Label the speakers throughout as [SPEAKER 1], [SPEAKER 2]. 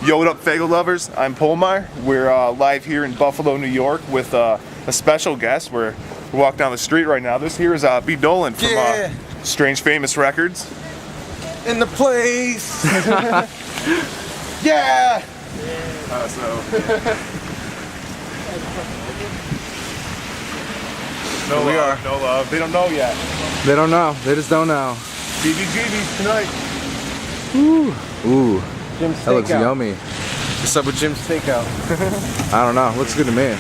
[SPEAKER 1] Yo, what up, Faygo lovers? I'm Polmar. We're live here in Buffalo, New York with a special guest. We're walking down the street right now. This here is Dolan from Strange Famous Records.
[SPEAKER 2] In the place! Yeah!
[SPEAKER 1] No love, no love. They don't know yet.
[SPEAKER 2] They don't know. They just don't know.
[SPEAKER 1] BBGB tonight.
[SPEAKER 2] Ooh. Ooh.
[SPEAKER 3] Jim's Steakout.
[SPEAKER 2] That looks yummy.
[SPEAKER 3] What's up with Jim's Steakout?
[SPEAKER 2] I don't know. Looks good to me.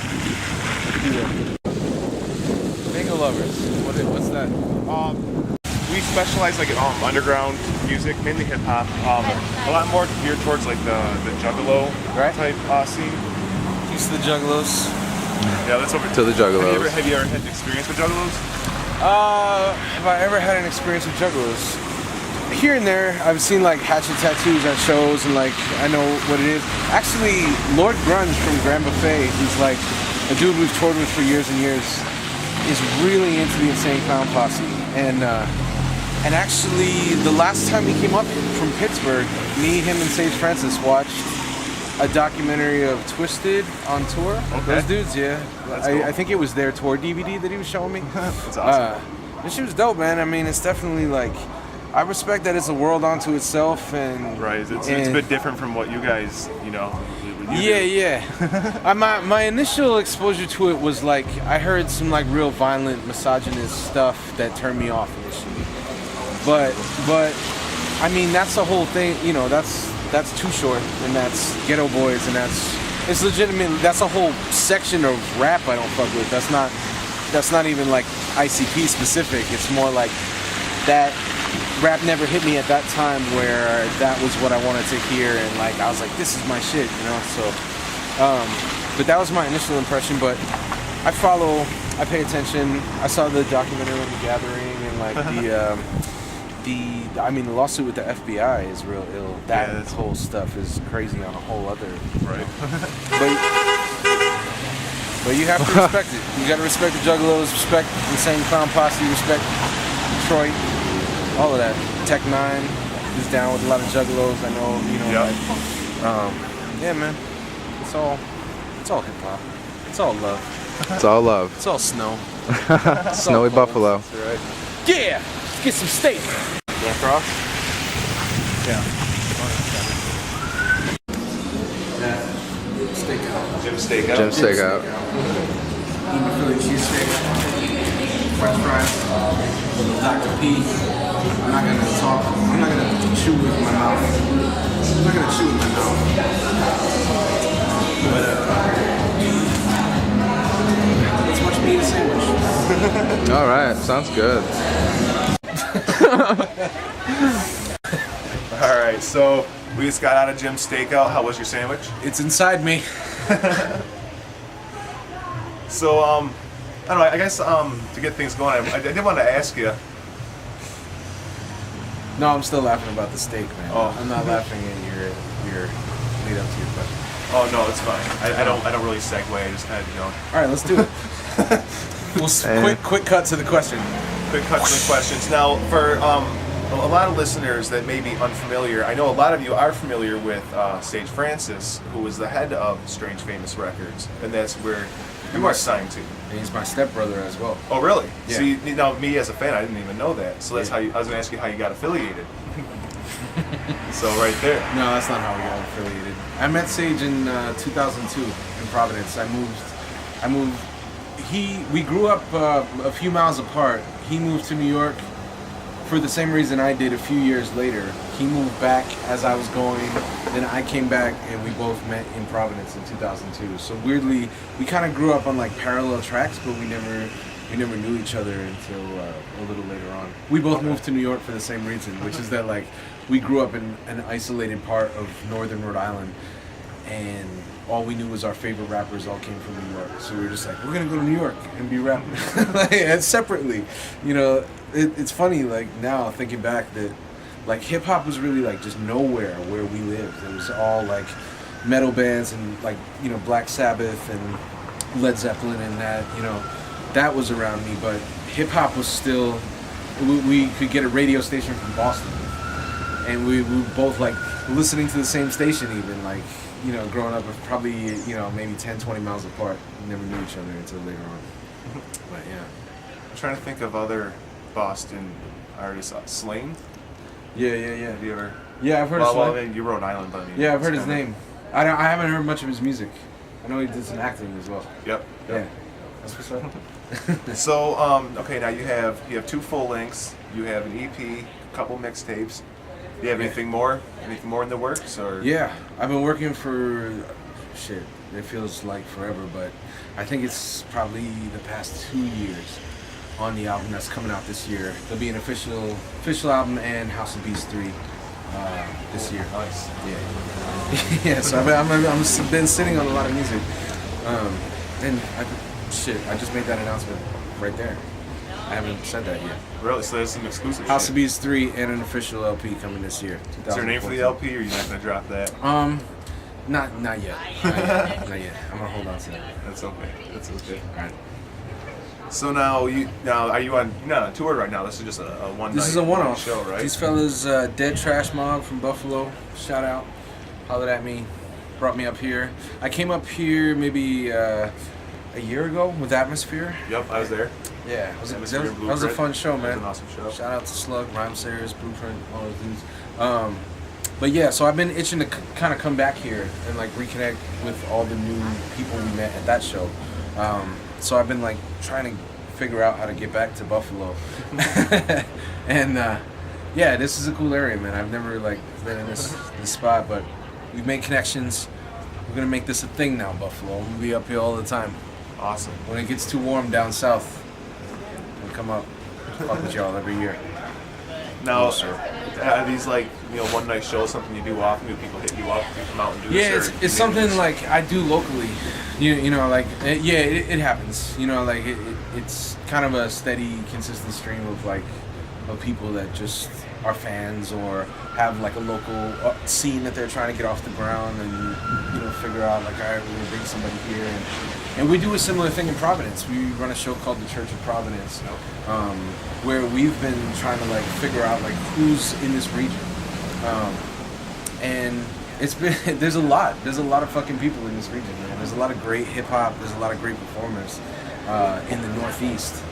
[SPEAKER 3] FAYGOLUVERS. What's that?
[SPEAKER 1] We specialize like in underground music, mainly hip hop. A lot more geared towards like the juggalo type scene.
[SPEAKER 3] Used to the Juggalos.
[SPEAKER 1] Yeah, that's over
[SPEAKER 2] To the Juggalos.
[SPEAKER 1] Have you ever had an experience with juggalos?
[SPEAKER 3] Have I ever had an experience with Juggalos? Here and there, I've seen like hatchet tattoos at shows, and like I know what it is. Actually, Lord Grunge from Grand Buffet, who's like a dude we've toured with for years and years, is really into the Insane Clown Posse. And actually, the last time he came up from Pittsburgh, me, him, and Sage Francis watched a documentary of Twisted on tour.
[SPEAKER 1] Okay.
[SPEAKER 3] Those dudes, yeah.
[SPEAKER 1] That's cool.
[SPEAKER 3] I think it was their tour DVD that he was showing me.
[SPEAKER 1] That's awesome.
[SPEAKER 3] This shit was dope, man. I mean, it's definitely like, I respect that it's a world unto itself, and
[SPEAKER 1] Right, it's a bit different from what you guys, you know.
[SPEAKER 3] Yeah. My initial exposure to it was like, I heard some like real violent misogynist stuff that turned me off initially. But I mean, that's the whole thing. You know, that's Too Short, and that's Ghetto Boys, and it's legitimate. That's a whole section of rap I don't fuck with. That's not even like ICP specific. It's more like that rap never hit me at that time where that was what I wanted to hear, and like I was like, this is my shit, you know. So but that was my initial impression. But I pay attention. I saw the documentary on The Gathering, and like the lawsuit with the FBI is real ill. That whole stuff is crazy on a whole other but you have to respect it. You gotta respect the Juggalos, respect the Insane Clown Posse, respect Detroit, all of that. Tech 9 is down with a lot of Juggalos. I know, you know. Yeah, man. It's all hip hop. It's all love.
[SPEAKER 2] It's all love.
[SPEAKER 3] It's all snow.
[SPEAKER 2] Snowy Buffalo.
[SPEAKER 3] Right. Yeah. Let's get some steak.
[SPEAKER 1] You want cross?
[SPEAKER 3] Yeah. Steakout.
[SPEAKER 1] Jim's Steakout.
[SPEAKER 2] Jim's Steakout.
[SPEAKER 3] Philly cheesesteak, French fries, Dr. P. I'm not gonna talk. I'm not gonna chew with my mouth. I'm not gonna chew with my mouth. But let's watch me eat a sandwich.
[SPEAKER 2] All right, sounds good.
[SPEAKER 1] All right, so we just got out of Jim's Steakout. How was your sandwich?
[SPEAKER 3] It's inside me.
[SPEAKER 1] So, I don't know, I guess to get things going, I did want to ask you.
[SPEAKER 3] No, I'm still laughing about the steak, man.
[SPEAKER 1] Oh.
[SPEAKER 3] I'm not laughing at your lead up to your question.
[SPEAKER 1] Oh, no, it's fine. I don't really segue, I just kind of, you know.
[SPEAKER 3] All right, let's do it. Quick cut to the question.
[SPEAKER 1] Quick cut to the questions. Now, for a lot of listeners that may be unfamiliar, I know a lot of you are familiar with Sage Francis, who was the head of Strange Famous Records, and that's where you are signed to.
[SPEAKER 3] And he's my stepbrother as well.
[SPEAKER 1] Oh, really?
[SPEAKER 3] Yeah.
[SPEAKER 1] So, you know, me as a fan, I didn't even know that. So that's how I was going to ask you how you got affiliated. So, right there.
[SPEAKER 3] No, that's not how we got affiliated. I met Sage in 2002 in Providence. We grew up a few miles apart. He moved to New York for the same reason I did a few years later. He moved back as I was going, then I came back, and we both met in Providence in 2002. So weirdly, we kind of grew up on like parallel tracks, but we never knew each other until a little later on. We both moved to New York for the same reason, which is that like we grew up in an isolated part of northern Rhode Island, and all we knew was our favorite rappers all came from New York. So we were just like, we're gonna go to New York and be rapping, and separately. You know, it's funny like now thinking back that like hip hop was really like just nowhere where we lived. It was all like metal bands and like, you know, Black Sabbath and Led Zeppelin and that, you know, that was around me. But hip hop was still, we could get a radio station from Boston, and we both like listening to the same station even, like, you know, growing up probably, you know, maybe 10, 20 miles apart. We never knew each other until later on. But yeah.
[SPEAKER 1] I'm trying to think of other Boston artists. Sling?
[SPEAKER 3] Yeah.
[SPEAKER 1] Have you ever?
[SPEAKER 3] Yeah, I've heard
[SPEAKER 1] well,
[SPEAKER 3] of Sling.
[SPEAKER 1] Well, I mean, you Rhode Island, but I mean,
[SPEAKER 3] Yeah, I've heard
[SPEAKER 1] it's
[SPEAKER 3] his name. I haven't heard much of his music. I know he did some acting as well.
[SPEAKER 1] Yep.
[SPEAKER 3] Yeah. That's what's up.
[SPEAKER 1] So, okay, now you have 2 full lengths. You have an EP, a couple mixtapes. Do you have anything more? Anything more in the works, or?
[SPEAKER 3] Yeah, I've been working for shit. It feels like forever, but I think it's probably the past 2 years on the album that's coming out this year. There'll be an official album and House of Beast 3 this year.
[SPEAKER 1] Nice.
[SPEAKER 3] Yeah. Yeah. So I've been sitting on a lot of music, and I just made that announcement right there. I haven't said that yet.
[SPEAKER 1] Really? So there's some exclusive
[SPEAKER 3] House
[SPEAKER 1] shit.
[SPEAKER 3] of Beast 3 and an official LP coming this year.
[SPEAKER 1] Is there a name for the LP, or are you not gonna drop that?
[SPEAKER 3] Not yet. Not yet. Not yet. I'm gonna hold on to that.
[SPEAKER 1] That's okay. That's okay.
[SPEAKER 3] All right.
[SPEAKER 1] So now are you on? You're not on tour right now. This is just a one.
[SPEAKER 3] This is a one-off
[SPEAKER 1] show, right?
[SPEAKER 3] These fellas, Dead Trash Mob from Buffalo, shout out, hollered at me, brought me up here. I came up here maybe a year ago with Atmosphere.
[SPEAKER 1] Yep, I was there.
[SPEAKER 3] Yeah,
[SPEAKER 1] Atmosphere,
[SPEAKER 3] that was a fun show,
[SPEAKER 1] That
[SPEAKER 3] man.
[SPEAKER 1] was an awesome show.
[SPEAKER 3] Shout out to Slug, Rhyme Sayers, Blueprint, all those dudes. But yeah, so I've been itching to kind of come back here and like reconnect with all the new people we met at that show. So I've been like trying to figure out how to get back to Buffalo. And yeah, this is a cool area, man. I've never like been in this spot, but we've made connections. We're gonna make this a thing now, Buffalo. We'll be up here all the time.
[SPEAKER 1] Awesome.
[SPEAKER 3] When it gets too warm down south, we'll come up, fuck with y'all every year.
[SPEAKER 1] Now,
[SPEAKER 3] Yes, sir.
[SPEAKER 1] are these like one night shows? Something you do often? Do people hit you up to come out and do
[SPEAKER 3] Yeah,
[SPEAKER 1] this?
[SPEAKER 3] it's something like I do locally. You know, like it happens. You know, like it's kind of a steady, consistent stream of like of people that just are fans or have like a local scene that they're trying to get off the ground and figure out like, all right, we're gonna bring somebody here and we do a similar thing in Providence. We run a show called the Church of Providence, where we've been trying to like figure out like who's in this region, and it's been there's a lot of fucking people in this region, man. There's a lot of great hip hop. There's a lot of great performers in the Northeast,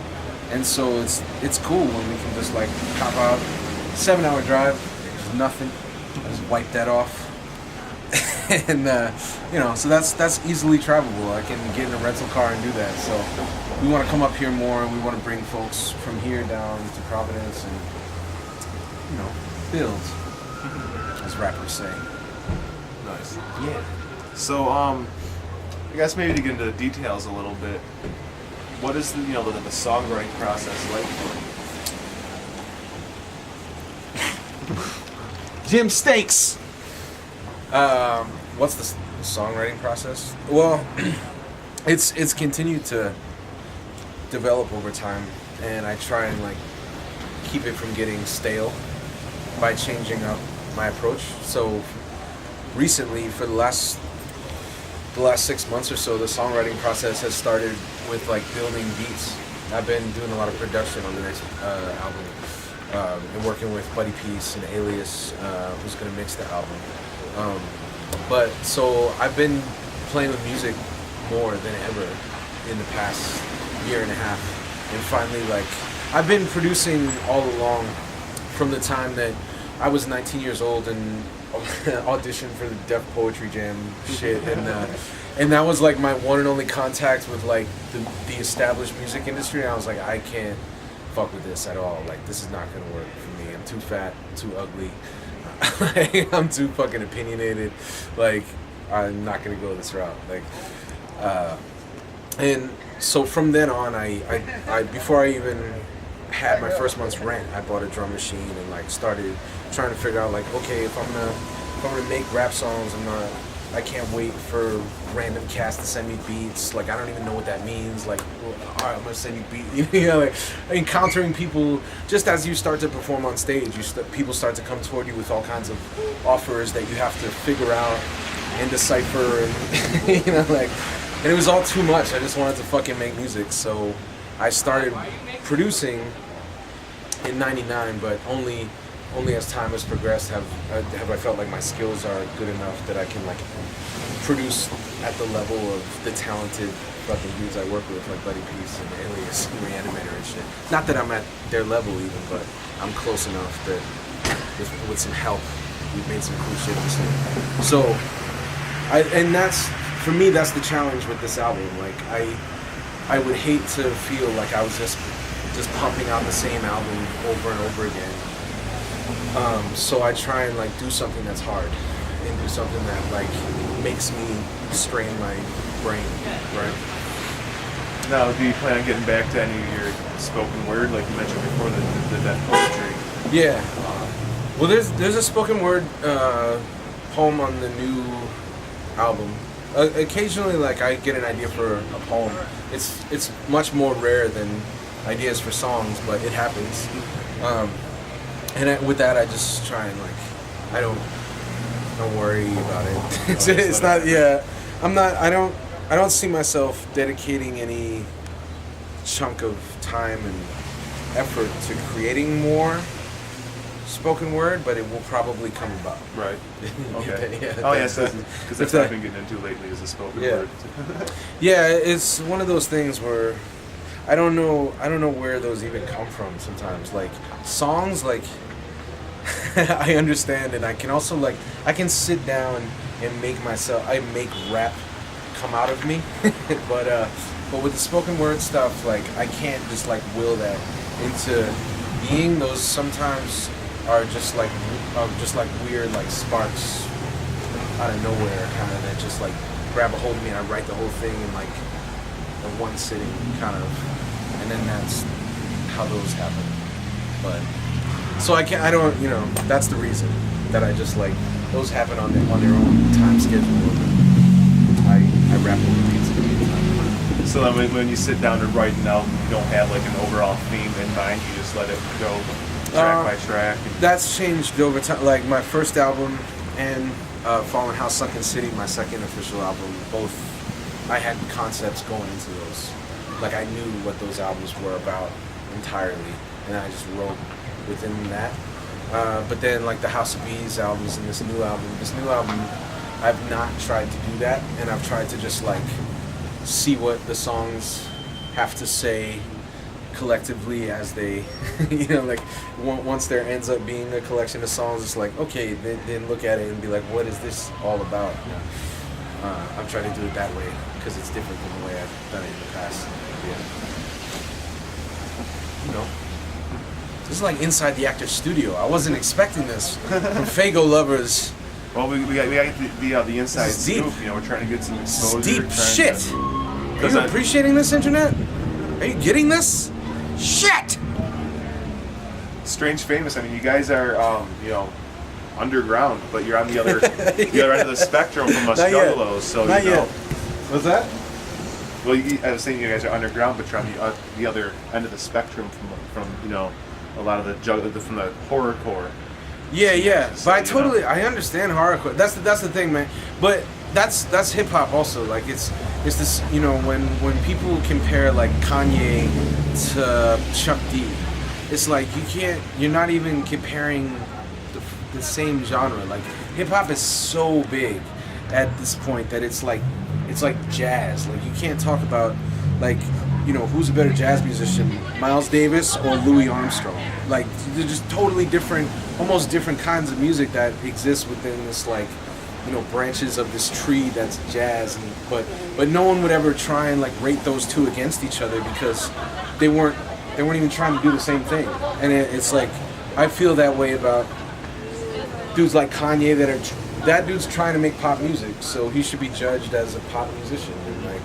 [SPEAKER 3] and so it's cool when we can just like hop out, 7-hour drive, there's nothing, I just wipe that off. And so that's easily travelable. I can get in a rental car and do that. So we want to come up here more, and we want to bring folks from here down to Providence and build, as rappers say.
[SPEAKER 1] Nice.
[SPEAKER 3] Yeah.
[SPEAKER 1] So I guess maybe to get into the details a little bit, what is the the songwriting process like for you?
[SPEAKER 3] Jim Steaks. What's the songwriting process? Well, it's continued to develop over time, and I try and like keep it from getting stale by changing up my approach. So recently, for the last 6 months or so, the songwriting process has started with like building beats. I've been doing a lot of production on the next album, and working with Buddy Peace and Alias, who's gonna mix the album. But so I've been playing with music more than ever in the past year and a half, and finally like I've been producing all along from the time that I was 19 years old and auditioned for the Def Poetry Jam shit, and that was like my one and only contact with like the established music industry. And I was like, I can't fuck with this at all. Like, this is not gonna work for me. I'm too fat, too ugly. I'm too fucking opinionated. Like, I'm not gonna go this route. Like, and so from then on, I before I even had my first month's rent, I bought a drum machine and like started trying to figure out like, okay, if I'm gonna make rap songs, I can't wait for random cats to send me beats. Like, I don't even know what that means. Like, well, all right, I'm gonna send you beats. Like encountering people just as you start to perform on stage, people start to come toward you with all kinds of offers that you have to figure out and decipher, and like, and it was all too much. I just wanted to fucking make music, so I started producing in '99, but only only as time has progressed have I felt like my skills are good enough that I can like produce at the level of the talented fucking dudes I work with, like Buddy Peace and Alias and Reanimator and shit. Not that I'm at their level even, but I'm close enough that with some help, we've made some cool shit this year. So, and that's, for me, that's the challenge with this album. Like, I would hate to feel like I was just pumping out the same album over and over again. So I try and like do something that's hard and do something that like makes me strain my brain, right?
[SPEAKER 1] Now, do you plan on getting back to any of your spoken word, like you mentioned before, the death poetry?
[SPEAKER 3] Yeah. Well, there's a spoken word poem on the new album. Occasionally, like I get an idea for a poem. It's much more rare than ideas for songs, but it happens. And with that, I just try and like, I don't worry about it. it's not. Yeah, I don't see myself dedicating any chunk of time and effort to creating more spoken word, but it will probably come about.
[SPEAKER 1] Right. Okay.
[SPEAKER 3] Yeah,
[SPEAKER 1] oh yes, because that's what I've been getting into lately is the spoken word.
[SPEAKER 3] Yeah, it's one of those things where I don't know where those even come from sometimes. Like songs, like I understand, and I can also like I can sit down and make rap come out of me, but with the spoken word stuff, like I can't just like will that into being. Those sometimes are just like weird like sparks out of nowhere, kind of that just like grab a hold of me, and I write the whole thing in like a one sitting kind of, and then that's how those happen. But so I don't, that's the reason that I just like those happen on their own time schedule. I rap over beats in the meantime.
[SPEAKER 1] So then when you sit down to write an album, you don't have like an overall theme in mind. You just let it go track by track.
[SPEAKER 3] That's changed over time. Like my first album and Fallen House, Sunken City, my second official album, both I had concepts going into those. Like I knew what those albums were about entirely, and I just wrote within that. But then like the House of Bees albums and this new album, I've not tried to do that, and I've tried to just like see what the songs have to say collectively as they, like once there ends up being a collection of songs, it's like, okay, then look at it and be like, what is this all about? I'm trying to do it that way because it's different than the way I've done it in the past. This is like inside the actor's studio. I wasn't expecting this from FAYGOLUVERS.
[SPEAKER 1] Well, we got the inside scoop. We're trying to get some exposure.
[SPEAKER 3] Deep shit. Are you appreciating this, internet? Are you getting this? Shit.
[SPEAKER 1] Strange Famous. I mean, you guys are underground, but you're on the other end of the spectrum from us juggalos. So
[SPEAKER 3] Not yet. What's that?
[SPEAKER 1] Well, I was saying you guys are underground, but you're on the other end of the spectrum from a lot of the from the horrorcore.
[SPEAKER 3] Yeah. But I understand horrorcore. That's the thing, man. But that's hip hop also. Like it's this, when people compare like Kanye to Chuck D, it's like you're not even comparing the same genre. Like hip hop is so big at this point that it's like jazz. Like you can't talk about like, who's a better jazz musician, Miles Davis or Louis Armstrong? Like they're just totally different, almost different kinds of music that exist within this like, branches of this tree that's jazz. But no one would ever try and like rate those two against each other because they weren't even trying to do the same thing. And it's like I feel that way about dudes like Kanye that dude's trying to make pop music, so he should be judged as a pop musician. And like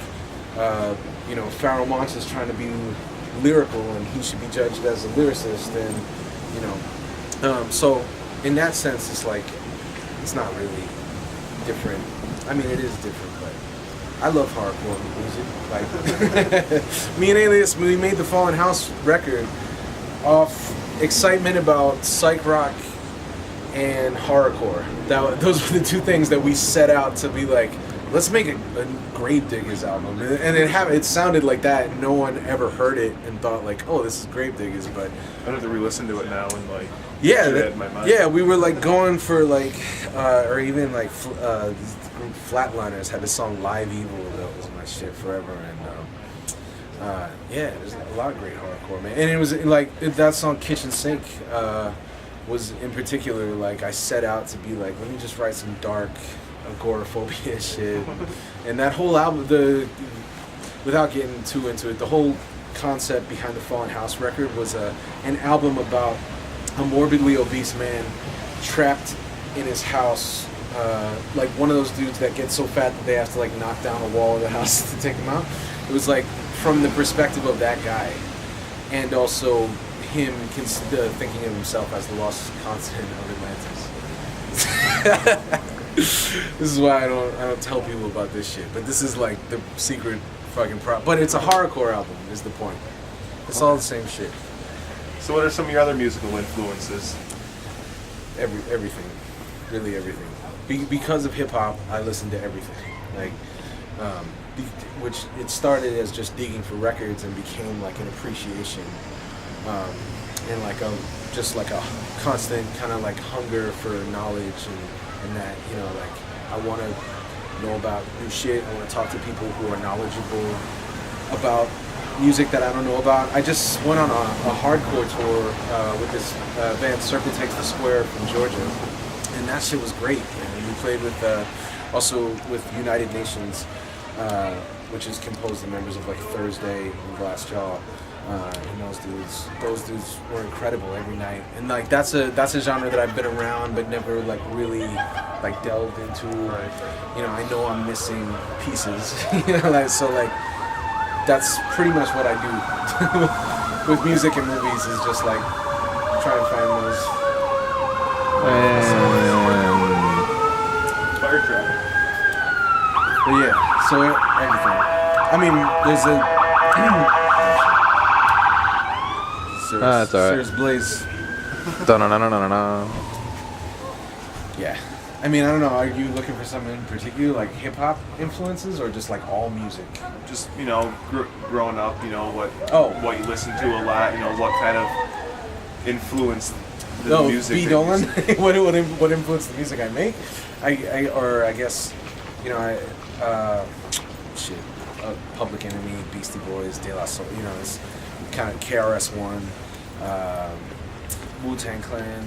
[SPEAKER 3] Pharoah Monch is trying to be lyrical, and he should be judged as a lyricist. And so in that sense, it's like it's not really different. I mean, it is different, but I love hardcore music. Like me and Alias, we made the Fallen House record off excitement about psych rock and horrorcore. Those were the two things that we set out to be like, let's make a Gravediggers album. And it sounded like that. No one ever heard it and thought like, oh, this is Gravediggers. But
[SPEAKER 1] I have to re-listen to it now and like.
[SPEAKER 3] Yeah,
[SPEAKER 1] picture that in my mind.
[SPEAKER 3] yeah, we were like going for like, or even like this group Flatliners had a song "Live Evil" that was my shit forever, and yeah, there's a lot of great hardcore, man. And it was like that song "Kitchen Sink" was in particular like I set out to be like, let me just write some dark agoraphobia shit, and that whole album, without getting too into it, the whole concept behind the Fallen House record was an album about a morbidly obese man trapped in his house, like one of those dudes that gets so fat that they have to like knock down a wall of the house to take him out. It was like from the perspective of that guy, and also him thinking of himself as the lost continent of Atlantis. This is why I don't tell people about this shit. But this is like the secret fucking But it's a horrorcore album. Is the point? It's all the same shit.
[SPEAKER 1] So what are some of your other musical influences?
[SPEAKER 3] Everything, really everything. Because of hip hop, I listen to everything. Like, which it started as just digging for records and became like an appreciation, and like just like a constant kind of like hunger for knowledge and that, you know, like I want to know about new shit. I want to talk to people who are knowledgeable about music that I don't know about. I just went on a hardcore tour with this band Circle Takes the Square from Georgia, and that shit was great, man. We played with also with United Nations, which is composed of members of like Thursday and Glassjaw, and those dudes were incredible every night. And like that's a genre that I've been around but never like really like delved into. You know, I know I'm missing pieces. You know, like so like. That's pretty much what I do with music and movies, is just like try and find those.
[SPEAKER 1] Fire traffic.
[SPEAKER 3] But yeah, so everything. I mean, there's
[SPEAKER 2] that's alright.
[SPEAKER 3] There's Blaze.
[SPEAKER 2] Da-na-na-na-na-na.
[SPEAKER 3] Yeah. I mean, I don't know. Are you looking for something in particular, like hip hop influences, or just like all music?
[SPEAKER 1] Just, you know, growing up, you know, what you listen to a lot, you know, what kind of influenced the music.
[SPEAKER 3] B. Dolan. what influenced the music I make? I guess, you know, Public Enemy, Beastie Boys, De La Soul. You know, it's kind of KRS-One, Wu-Tang Clan.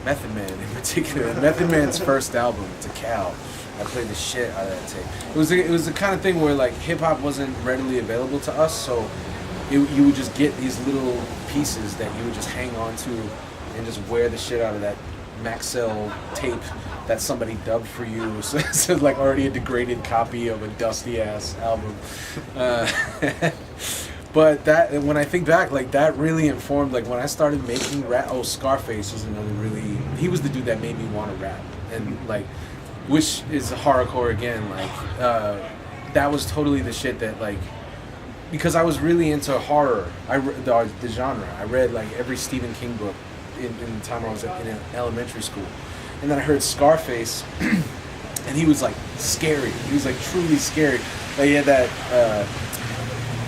[SPEAKER 3] Method Man in particular. Method Man's first album, To Cal, I played the shit out of that tape. It was the kind of thing where like hip hop wasn't readily available to us, so you would just get these little pieces that you would just hang on to and just wear the shit out of that Maxell tape that somebody dubbed for you. So it's like already a degraded copy of a dusty ass album. But that, when I think back, like that really informed, like when I started making rap. Oh, Scarface was another really. He was the dude that made me want to rap, and like, which is horrorcore again. Like, that was totally the shit that like, because I was really into horror. The genre. I read like every Stephen King book in the time I was in elementary school, and then I heard Scarface, and he was like scary. He was like truly scary. Like he had that.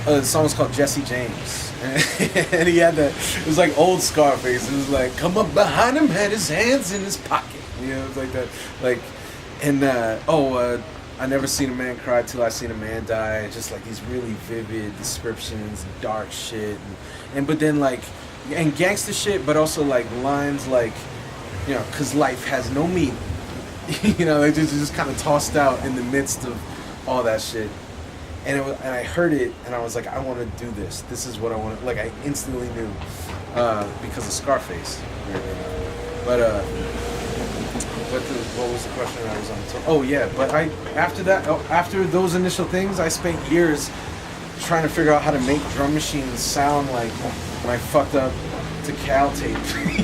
[SPEAKER 3] The song was called Jesse James, and he had that. It was like old Scarface. It was like, come up behind him, had his hands in his pocket. You know, it was like that. Like, and I never seen a man cry till I seen a man die. Just like these really vivid descriptions, dark shit, and but then like, and gangster shit, but also like lines like, you know, 'cause life has no meaning. You know, they just kind of tossed out in the midst of all that shit. And I heard it, and I was like, I want to do this. This is what I want. Like, I instantly knew because of Scarface. But what was the question I was on? Oh yeah, but after those initial things, I spent years trying to figure out how to make drum machines sound like my fucked up To Cal tape.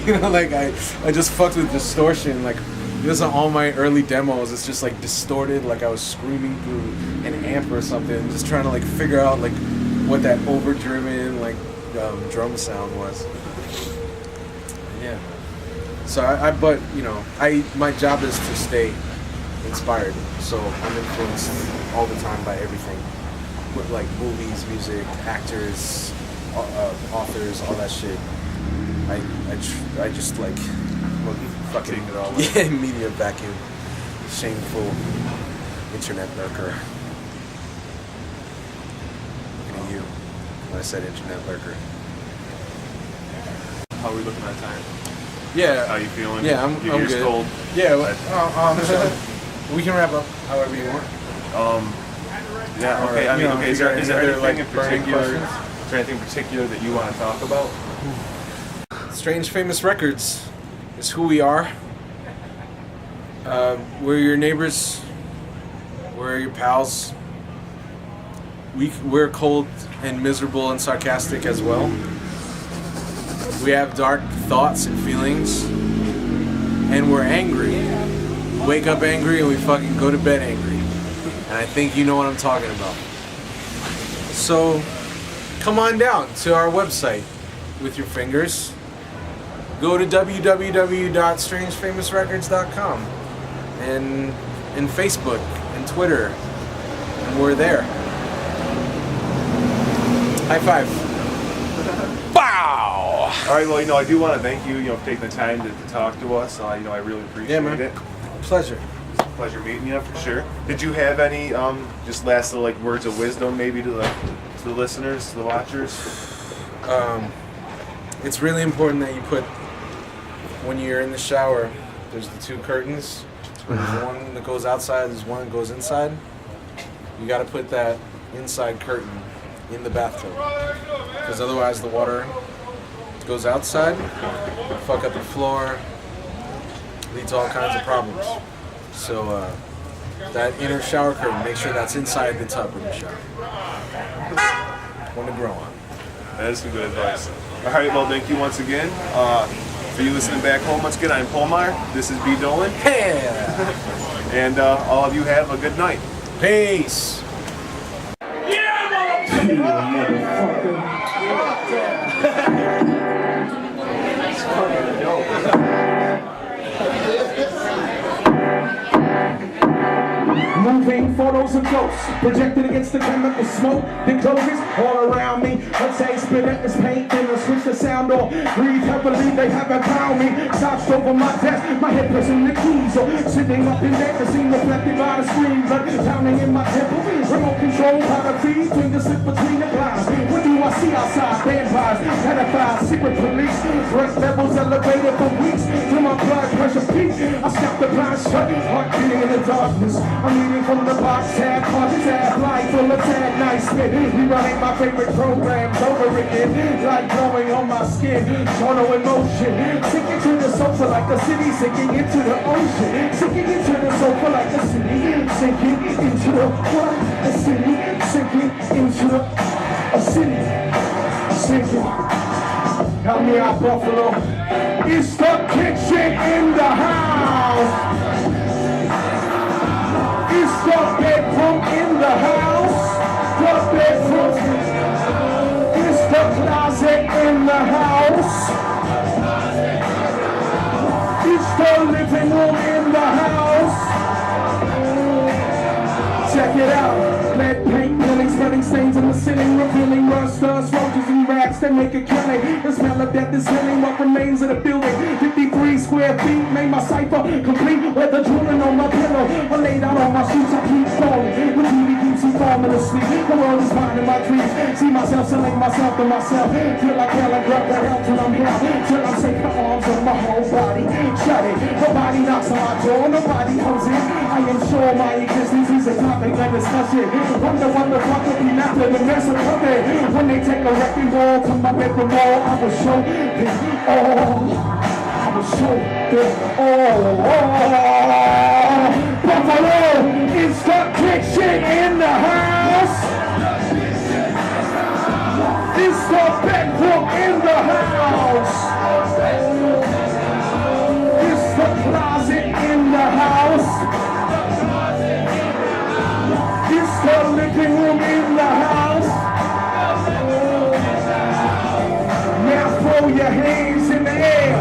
[SPEAKER 3] You know, like I just fucked with distortion. Like this on all my early demos, it's just like distorted, like I was screaming through an amp or something, just trying to like figure out like what that overdriven like drum sound was. Yeah. So but you know, my job is to stay inspired. So I'm influenced all the time by everything, with like movies, music, actors, authors, all that shit. I just like fucking
[SPEAKER 1] Take it all in.
[SPEAKER 3] yeah, media vacuum, shameful internet lurker. Look at you when I said internet lurker.
[SPEAKER 1] How are we looking at time?
[SPEAKER 3] Yeah.
[SPEAKER 1] How you feeling?
[SPEAKER 3] Yeah, I'm
[SPEAKER 1] Your ears
[SPEAKER 3] good.
[SPEAKER 1] cold?
[SPEAKER 3] Yeah. We can wrap up however you want.
[SPEAKER 1] Yeah. Okay. I mean, okay. Is there anything
[SPEAKER 3] like
[SPEAKER 1] in
[SPEAKER 3] burning
[SPEAKER 1] particular?
[SPEAKER 3] questions?
[SPEAKER 1] Is there anything in particular that you want to talk about?
[SPEAKER 3] Strange Famous Records is who we are. We're your neighbors. We're your pals. We're cold and miserable and sarcastic as well. We have dark thoughts and feelings. And we're angry. Wake up angry and we fucking go to bed angry. And I think you know what I'm talking about. So, come on down to our website with your fingers. Go to www.strangefamousrecords.com and Facebook and Twitter, and we're there. High five. Bow!
[SPEAKER 1] All right. Well, I do want to thank you, for taking the time to talk to us. I really appreciate it.
[SPEAKER 3] Pleasure.
[SPEAKER 1] It's a pleasure meeting you for sure. Did you have any just last little words of wisdom maybe to the listeners, to the watchers?
[SPEAKER 3] It's really important that you put, when you're in the shower, there's the two curtains. There's one that goes outside, there's one that goes inside. You got to put that inside curtain in the bathtub, because otherwise the water goes outside, fuck up the floor, leads to all kinds of problems. So that inner shower curtain, make sure that's inside the tub in the shower. One to grow on.
[SPEAKER 1] That is some good advice. All right, well, thank you once again. For you listening back home, once again, I'm Polmar. This is B. Dolan.
[SPEAKER 3] Yeah.
[SPEAKER 1] And all of you have a good night.
[SPEAKER 3] Peace.
[SPEAKER 4] Moving photos and close, projected against the chemical smoke that closes all around me. Once they spit at this paint, then I switch the sound on. Breathe heavily, they haven't found me. Slouched over my desk, my head pressing the keys. Or sitting up in bed, the scene reflected by the screen. Blood pounding in my temple, remote control, powder feed, fingers slip between the blinds. What do I see outside? Vampires, pedophiles, secret police. Breath levels elevated for weeks. Till my blood pressure peaks, I snap the blinds shut, heart beating in the darkness. I'm eating from the box, tab, punch, tab, light full of sad, nice spit. Rerunning my favorite programs over again, like blowing on my skin. Total emotion, sinking to the sofa like the city, sinking into the ocean. Sinking into the sofa like the city, sinking into the what? The city, sinking into the city, sinking. Help me out, Buffalo. It's the kitchen in the house. It's the bedroom in the house. The bedroom. It's the closet in the house. It's the living room in the house. Check it out. Lead paint, peeling, spreading stains in the ceiling, revealing rust, dust, roaches and rats that make a killing. The smell of death is healing what remains of the building. 53 square feet made my cipher complete. With the drooling on my pillow, I laid out on my shoes, I keep falling. The TV keeps me falling asleep. The world is mine in my dreams. See myself selling myself to myself. Feel like hell and grab the hell till I'm here. Till I'm safe, the arms of my whole body. Shut it. Nobody knocks on my door, nobody comes in. I am sure my existence is a topic of discussion. Wonder what the fuck will be after the mess of coming. When they take a wrecking ball to my bedroom wall, I will show them all. I will show them all. Buffalo is the kitchen in the house. It's the bedroom in the house. It's the closet in the house. It's the living room in the house. Now throw your hands in the air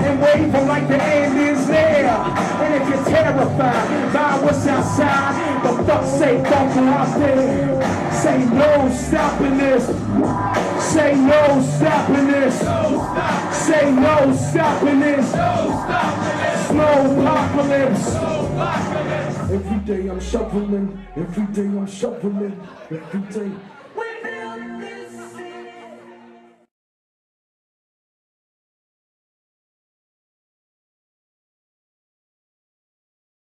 [SPEAKER 4] and wave evil like the end is near. And if you're terrified by what's outside, the fuck say don't go out there. Say no stopping this. Say no stopping this. Say no stopping this. Slow apocalypse. Every day I'm shoveling. Every day I'm shoveling. Every day.